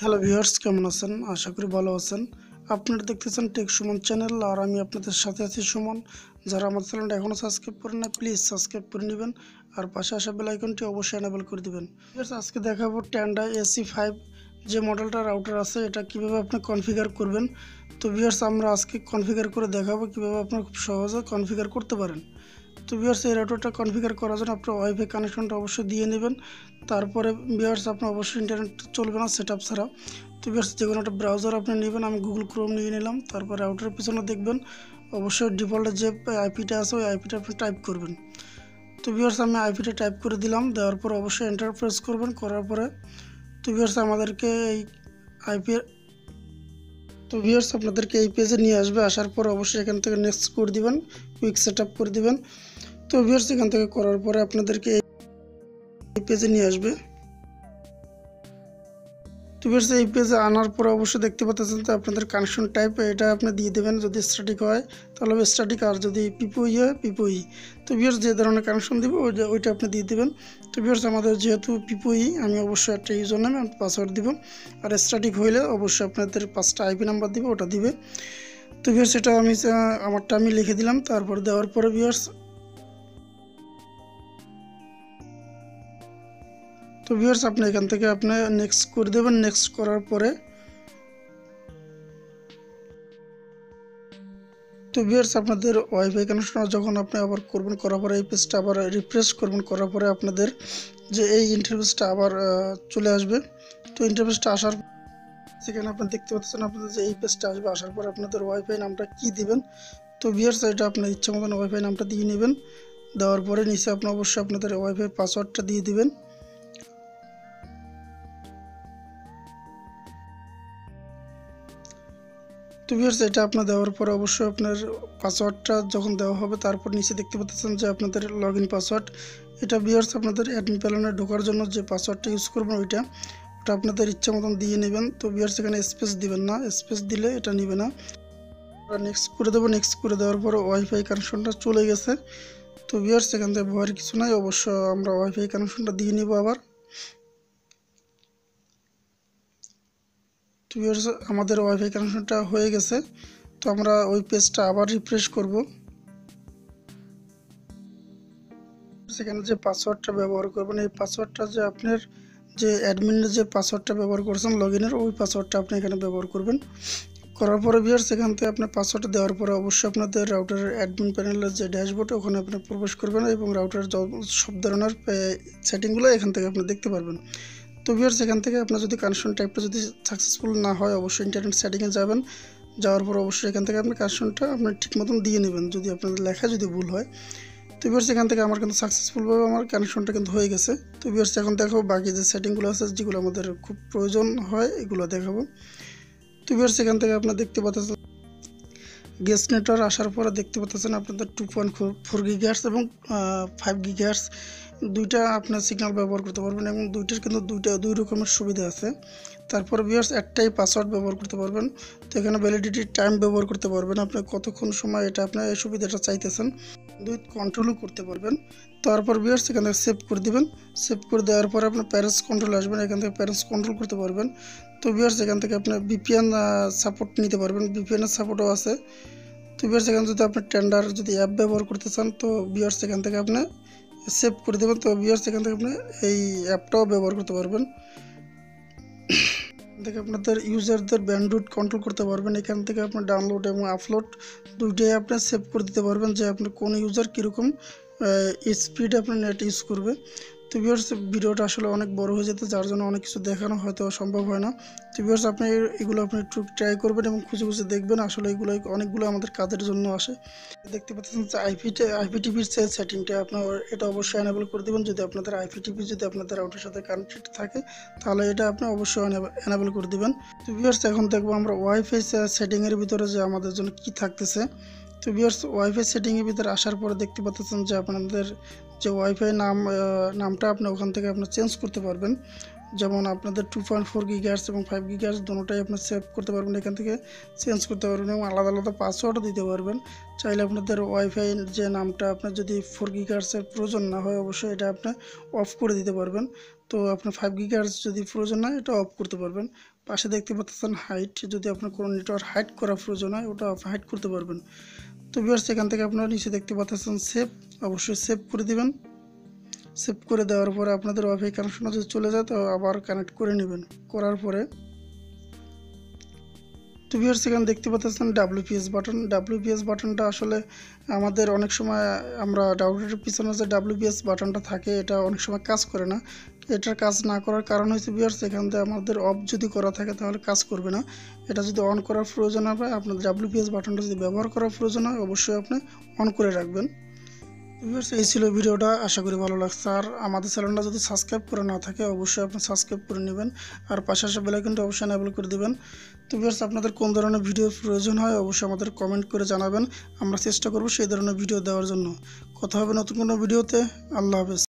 Hello viewers, কেমন আছেন? আশা করি ভালো আছেন। আপনারা দেখতেছেন টেক সুমন চ্যানেল, আর আমি আপনাদের সাথে আছি সুমন। যারা আমার চ্যানেলটা এখনও সাবস্ক্রাইব করেন না, প্লিজ সাবস্ক্রাইব করে নেবেন আর পাশে আসা বেল আইকনটি অবশ্যই এনেবল করে দিবেন। ভিউয়ার্স, আজকে দেখাবো টেন্ডা AC5 যে মডেলটা রাউটার আছে, এটা কিভাবে আপনি কনফিগার করবেন। তো ভিউয়ার্স, আমরা আজকে কনফিগার করে দেখাবো কিভাবে আপনারা খুব সহজে কনফিগার করতে পারেন। তো ভিউয়ার্স, এই রাউটারটা কনফিগার করার জন্য আপনার ওয়াইফাই কানেকশনটা অবশ্যই দিয়ে নেবেন। তারপরে ভিউয়ার্স, আপনার অবশ্যই ইন্টারনেট চলবে না সেটআপ ছাড়া। তো ভিউয়ার্স, যে কোনো একটা ব্রাউজার আপনি নেবেন। আমি গুগল ক্রোম নিয়ে নিলাম। তারপর রাউটারের পিছনে দেখবেন অবশ্যই ডিফল্টে যে আইপিটা আছে ওই আইপিটা আপনি টাইপ করবেন। তো ভিউয়ার্স, আমি আইপিটা টাইপ করে দিলাম। দেওয়ার পর অবশ্যই এন্টার প্রেস করবেন। করার পরে তো ভিউয়ার্স, আমাদেরকে এই আইপি আপনাদেরকে এই পেজে নিয়ে আসবে। আসার পর অবশ্যই এখান থেকে নেক্সট করে দিবেন, কুইক সেটআপ করে দিবেন। তো ভিউয়ার্স, এখান থেকে করার পরে আপনাদেরকে এই পেজে নিয়ে আসবে। তো ভিউয়ার্স, এই পেজে আনার পরে অবশ্যই দেখতে পাচ্ছেন যে আপনাদের কানেকশন টাইপ এটা আপনি দিয়ে দেবেন। যদি স্ট্যাটিক হয় তাহলে স্ট্যাটিক, আর যদি পিপিওই হয় পিপিওই। তো ভিউয়ার্স, যে ধরনের কানেকশন দিব ওইটা আপনি দিয়ে দেবেন। তো ভিউয়ার্স, আমাদের যেহেতু পিপিওই, আমি অবশ্যই একটা ইউজার নেম আর পাসওয়ার্ড দিব। আর স্ট্যাটিক হইলে অবশ্যই আপনাদের 5টা আইপি নাম্বার দিব, ওটা দিবে। তো ভিউয়ার্স, এটা আমারটা আমি লিখে দিলাম। তারপর দেওয়ার পরে ভিউয়ার্স, তো ভিউয়ার্স, আপনি এখান থেকে আপনি নেক্সট করে দেবেন। নেক্সট করার পরে তো ভিউয়ার্স, আপনাদের ওয়াইফাই কানেকশন যখন আপনি আবার করবেন, করার পরে এই পেজটা আবার রিফ্রেশ করবেন। করার পরে আপনাদের যে এই ইন্টারফেসটা আবার চলে আসবে। তো ইন্টারফেসটা আসার সেখানে আপনি দেখতে পাচ্ছেন আপনাদের যে এই পেজটা আসবে। আসার পর আপনাদের ওয়াইফাই নামটা কি দিবেন। তো ভিউয়ার্স, এটা আপনার ইচ্ছা মতন ওয়াইফাই নামটা দিয়ে নেবেন। দেওয়ার পরে নিচে আপনি অবশ্যই আপনাদের ওয়াইফাই পাসওয়ার্ডটা দিয়ে দিবেন। তো ভিউয়ার্স, এটা আপনার দেওয়ার পরে অবশ্যই আপনার পাসওয়ার্ডটা যখন দেওয়া হবে, তারপর নিচে দেখতে পাচ্ছেন যে আপনাদের লগইন পাসওয়ার্ড। এটা ভিউয়ার্স, আপনাদের অ্যাডমিন প্যানেলে ঢোকার জন্য যে পাসওয়ার্ডটা ইউজ করবেন ওটা আপনাদের ইচ্ছা মতন দিয়ে নেবেন। তো ভিউয়ার্স, এখানে স্পেস দিবেন না, স্পেস দিলে এটা নেবে না। নেক্সট করে দেবো। নেক্সট করে দেওয়ার পরে ওয়াইফাই কানেকশনটা চলে গেছে। তো ভিউয়ার্স, এখান থেকে ভয়ের কিছু নাই, অবশ্য আমরা ওয়াইফাই কানেকশনটা দিয়ে নিব আবার। তো ভিউয়ার্স, আমাদের ওয়াইফাই কানেকশনটা হয়ে গেছে। তো আমরা ওই পেজটা আবার রিফ্রেশ করব। সেখানে যে পাসওয়ার্ডটা ব্যবহার করবেন, এই পাসওয়ার্ডটা যে আপনার যে অ্যাডমিনের যে পাসওয়ার্ডটা ব্যবহার করছেন লগইনের, ওই পাসওয়ার্ডটা আপনি এখানে ব্যবহার করবেন। করার পরে ভিউয়ার্স, সেখান থেকে আপনার পাসওয়ার্ডটা দেওয়ার পরে অবশ্যই আপনাদের রাউটারের অ্যাডমিন প্যানেলের যে ড্যাশবোর্ড ওখানে আপনি প্রবেশ করবেন এবং রাউটারের সব ধরনের সেটিংগুলো এখান থেকে আপনি দেখতে পারবেন। তো ভিউয়ার্স, এখান থেকে আপনার যদি কানেকশন টাইপটা যদি সাকসেসফুল না হয়, অবশ্যই ইন্টারনেট সেটিংয়ে যাবেন। যাওয়ার পর অবশ্যই এখান থেকে আপনি কানেকশনটা আপনার ঠিক মতন দিয়ে নেবেন, যদি আপনাদের লেখা যদি ভুল হয়। তো ভিউয়ার্স, এখান থেকে আমার কিন্তু সাকসেসফুলভাবে আমার কানেকশনটা কিন্তু হয়ে গেছে। তো ভিউয়ার্স, এখন দেখাবো বাকি যে সেটিংগুলো আছে যেগুলো আমাদের খুব প্রয়োজন হয়, এগুলো দেখাবো। তো ভিউয়ার্স, এখান থেকে আপনারা দেখতে পাচ্ছেন গেস্ট নেটওয়ার্ক আসার পরে দেখতে পাচ্ছেন আপনাদের 2.4 গিগাহার্টজ এবং 5 গিগাহার্টজ দুইটা আপনার সিগন্যাল ব্যবহার করতে পারবেন, এবং দুইটার কিন্তু দুই রকমের সুবিধা আছে। তারপর ভিউয়ার্স, একটাই পাসওয়ার্ড ব্যবহার করতে পারবেন। তো এখানে ভ্যালিডিটি টাইম ব্যবহার করতে পারবেন, আপনি কতক্ষণ সময় এটা আপনার এই সুবিধাটা চাইতেছেন, দুই কন্ট্রোলও করতে পারবেন। তারপর ভিউয়ার্স, এখান থেকে সেভ করে দিবেন। সেভ করে দেওয়ার পরে আপনার প্যারেন্টস কন্ট্রোল আসবেন, এখান থেকে প্যারেন্টস কন্ট্রোল করতে পারবেন। তো ভিউয়ার্স, এখান থেকে আপনার VPN সাপোর্ট নিতে পারবেন, VPN এর সাপোর্টও আছে। তো ভিউয়ার্স, এখানে যদি আপনি টেন্ডার যদি অ্যাপ ব্যবহার করতে চান, তো ভিউয়ার্স এখান থেকে আপনি সেভ করে দেবেন। তো ভিউয়ার্স, এখান থেকে আপনি এই অ্যাপটাও ব্যবহার করতে পারবেন। থেকে আপনাদের ইউজারদের ব্যান্ডউইথ কন্ট্রোল করতে পারবেন। এখান থেকে আপনি ডাউনলোড এবং আপলোড দুইটাই আপনি সেভ করে দিতে পারবেন, যে আপনি কোন ইউজার কীরকম স্পিড আপনার নেট ইউজ করবে। তো ভিউয়ার্স, ভিডিওটা আসলে অনেক বড় হয়ে যেতে, যার জন্য অনেক কিছু দেখানো হয়তো সম্ভব হয় না। তো ভিউয়ার্স, আপনি এগুলো আপনি একটু ট্রাই করবেন এবং খুঁজে খুঁজে দেখবেন। আসলে এগুলো অনেকগুলো আমাদের কাজের জন্য আসে। দেখতে পাচ্ছেন যে আইপিটিভির যে সেটিংটা আপনার এটা অবশ্যই এনেবল করে দেবেন। যদি আপনাদের আইপিটিভি যদি আপনাদের রাউটারের সাথে কানেক্টেড থাকে, তাহলে এটা আপনি অবশ্যই এনেবল করে দেবেন। তো ভিউয়ার্স, এখন দেখবো আমরা ওয়াইফাই সেটিংয়ের ভিতরে যে আমাদের জন্য কি থাকতেছে। তো ভিউয়ার্স, ওয়াইফাই সেটিংয়ের ভিতরে আসার পরে দেখতে পাচ্ছেন যে আপনাদের যে ওয়াইফাই নামটা আপনি ওখান থেকে আপনি চেঞ্জ করতে পারবেন। যেমন আপনাদের 2.4 গিগাহার্টজ এবং 5 গিগাহার্টজ দুটোটাই আপনি সেভ করতে পারবেন, এখান থেকে চেঞ্জ করতে পারবেন এবং আলাদা আলাদা পাসওয়ার্ডও দিতে পারবেন। চাইলে আপনাদের ওয়াইফাই যে নামটা আপনার যদি 4 গিগাহার্টজের প্রয়োজন না হয়, অবশ্যই এটা আপনি অফ করে দিতে পারবেন। তো আপনার 5 গিগাহার্জ যদি প্রয়োজন হয় এটা অফ করতে পারবেন। পাশে দেখতে পাচ্ছেন হাইট, যদি আপনার কোনো নেটওয়ার্ক হাইড করা প্রয়োজন হয় ওটা হাইড করতে পারবেন। তো ভিউয়ার্স এখান থেকে আপনারা নিচে দেখতে পাচ্ছেন সেভ, অবশ্যই সেভ করে দিবেন। সেভ করে দেওয়ার পরে আপনাদের ওয়াইফাই কানেকশনে যদি চলে যায় তো আবার কানেক্ট করে নেবেন। করার পরে তো ভিউয়ার্স এখানে দেখতে পাচ্ছেন WPS বাটন। WPS বাটনটা আসলে আমাদের অনেক সময় আমরা রাউটারের পিছনে যে WPS বাটনটা থাকে এটা অনেক সময় কাজ করে না। এটার কাজ না করার কারণ হচ্ছে ভিউয়ার্স এখান থেকে আমাদের অফ যদি করা থাকে তাহলে কাজ করবে না। এটা যদি অন করার প্রয়োজন হবে, আপনার WPS বাটনটা যদি ব্যবহার করার প্রয়োজন হয় অবশ্যই আপনি অন করে রাখবেন। ভিউয়ার্স এই ছিল ভিডিওটা, আশা করি ভালো লাগছে। আর আমাদের চ্যানেলটা যদি সাবস্ক্রাইব করে না থাকে অবশ্যই আপনি সাবস্ক্রাইব করে নেবেন, আর পাশে আসা বেল আইকনটা অবশ্যই এনেবল করে দিবেন। তো ভিউয়ার্স আপনাদের কোন ধরনের ভিডিও প্রয়োজন হয় অবশ্যই আমাদের কমেন্ট করে জানাবেন, আমরা চেষ্টা করব সেই ধরনের ভিডিও দেওয়ার জন্য। কথা হবে নতুন কোনো ভিডিওতে। আল্লাহ হাফেজ।